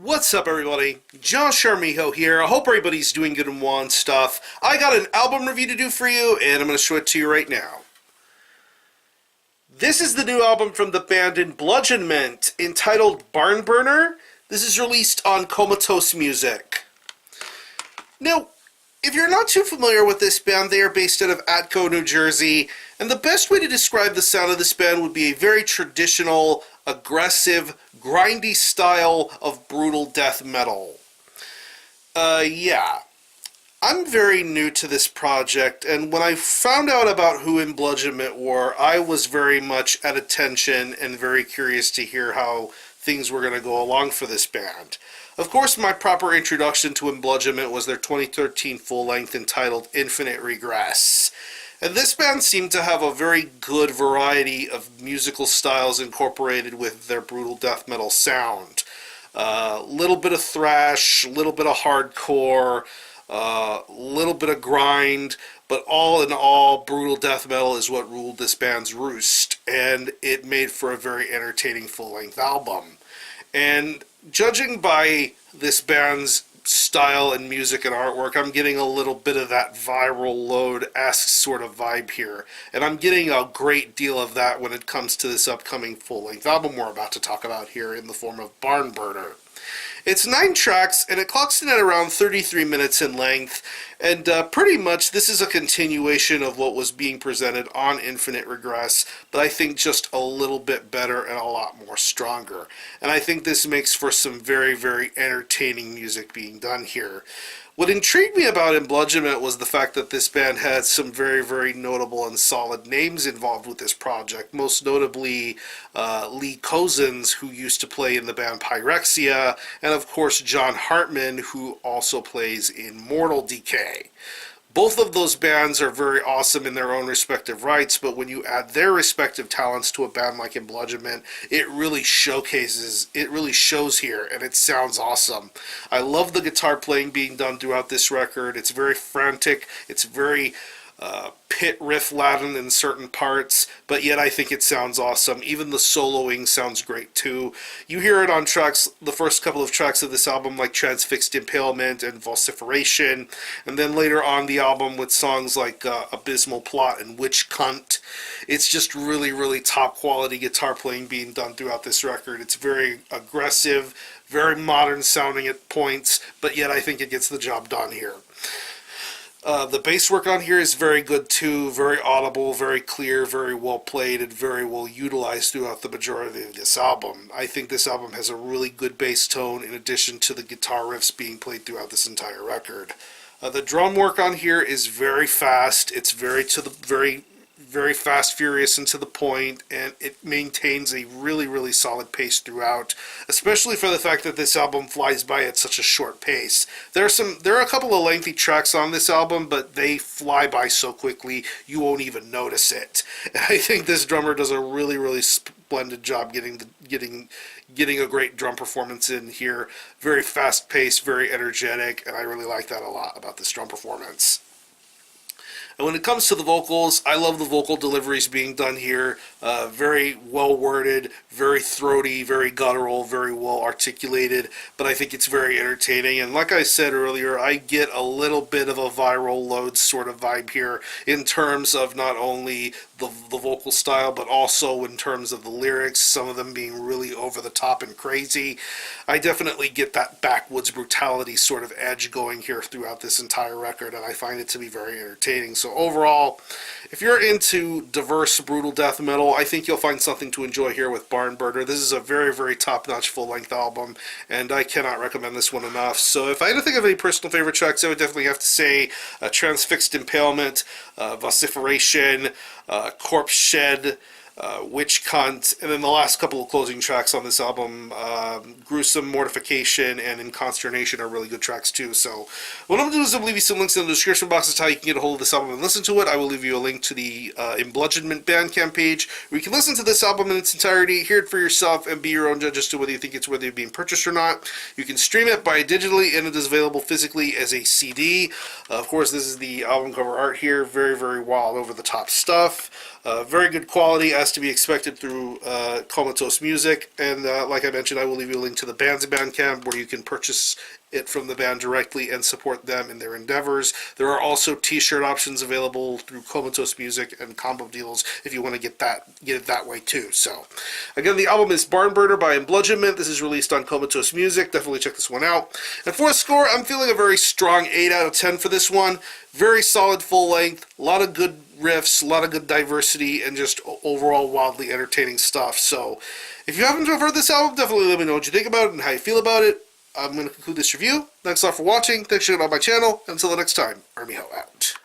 What's up, everybody? Josh Armijo here. I hope everybody's doing good and well and stuff. I got an album review to do for you, and I'm going to show it to you right now. This is the new album from the band Enbludgeonment, entitled Barn Burner. This is released on Comatose Music. Now, if you're not too familiar with this band, they are based out of Atco, New Jersey, and the best way to describe the sound of this band would be a very traditional, aggressive, grindy style of brutal death metal. Yeah. I'm very new to this project, and when I found out about who Enbludgeonment were, I was very much at attention and very curious to hear how things were going to go along for this band. Of course, my proper introduction to Enbludgeonment was their 2013 full-length entitled Infinite Regress. And this band seemed to have a very good variety of musical styles incorporated with their brutal death metal sound. Little bit of thrash, little bit of hardcore, little bit of grind, but all in all, brutal death metal is what ruled this band's roost, and it made for a very entertaining full-length album. And judging by this band's style and music and artwork, I'm getting a little bit of that viral load-esque sort of vibe here, and I'm getting a great deal of that when it comes to this upcoming full-length album we're about to talk about here in the form of Barn Burner. It's 9 tracks, and it clocks in at around 33 minutes in length, and pretty much this is a continuation of what was being presented on Infinite Regress, but I think just a little bit better and a lot more stronger. And I think this makes for some very, very entertaining music being done here. What intrigued me about Enbludgeonment was the fact that this band had some very, very notable and solid names involved with this project, most notably Lee Cousins, who used to play in the band Pyrexia, and of course John Hartman, who also plays in Mortal Decay. Both of those bands are very awesome in their own respective rights, but when you add their respective talents to a band like Enbludgeonment, it really showcases, it really shows here, and it sounds awesome. I love the guitar playing being done throughout this record. It's very frantic, it's very pit riff laden in certain parts, but yet I think it sounds awesome. Even the soloing sounds great too. You hear it on tracks, the first couple of tracks of this album, like Transfixed Impalement and Vociferation, and then later on the album with songs like Abysmal Plot and Witch Cunt. It's just really, really top quality guitar playing being done throughout this record. It's very aggressive, very modern sounding at points, but yet I think it gets the job done here. The bass work on here is very good too, very audible, very clear, very well played, and very well utilized throughout the majority of this album. I think this album has a really good bass tone in addition to the guitar riffs being played throughout this entire record. The drum work on here is very fast, it's very fast, furious, and to the point, and it maintains a really, really solid pace throughout, especially for the fact that this album flies by at such a short pace. There are a couple of lengthy tracks on this album, but they fly by so quickly you won't even notice it. And I think this drummer does a really, really splendid job getting a great drum performance in here. Very fast paced, very energetic, and I really like that a lot about this drum performance. And when it comes to the vocals, I love the vocal deliveries being done here. Very well worded, very throaty, very guttural, very well articulated, but I think it's very entertaining. And like I said earlier, I get a little bit of a viral load sort of vibe here in terms of not only the vocal style, but also in terms of the lyrics, some of them being really over the top and crazy. I definitely get that backwoods brutality sort of edge going here throughout this entire record, and I find it to be very entertaining. So overall, if you're into diverse brutal death metal, I think you'll find something to enjoy here with Barn Burner. This is a very, very top-notch full-length album, and I cannot recommend this one enough. So if I had to think of any personal favorite tracks, I would definitely have to say Transfixed Impalement, Vociferation, Corpse Shed, Witch Cunt, and then the last couple of closing tracks on this album, Gruesome, Mortification, and In Consternation are really good tracks too. So what I'm going to do is I'm leave you some links in the description box as to how you can get a hold of this album and listen to it. I will leave you a link to the Enbludgeonment Bandcamp page where you can listen to this album in its entirety, hear it for yourself, and be your own judge as to whether you think it's worthy of being purchased or not. You can stream it by digitally, and it is available physically as a CD. Of course, this is the album cover art here. Very, very wild, over-the-top stuff. Very good quality. as to be expected through Comatose Music. And like I mentioned, I will leave you a link to the band's Bandcamp where you can purchase it from the band directly and support them in their endeavors. There are also t-shirt options available through Comatose Music and combo deals if you want to get it that way too. So again, the album is Barnburner by Enbludgeonment. This is released on Comatose Music. Definitely check this one out. And for a score, I'm feeling a very strong 8 out of 10 for this one. Very solid full length, a lot of good riffs, a lot of good diversity, and just overall wildly entertaining stuff. So if you happen to have heard this album, definitely let me know what you think about it and how you feel about it. I'm going to conclude this review. Thanks a lot for watching. Thanks for checking out my channel. Until the next time, Army Ho out.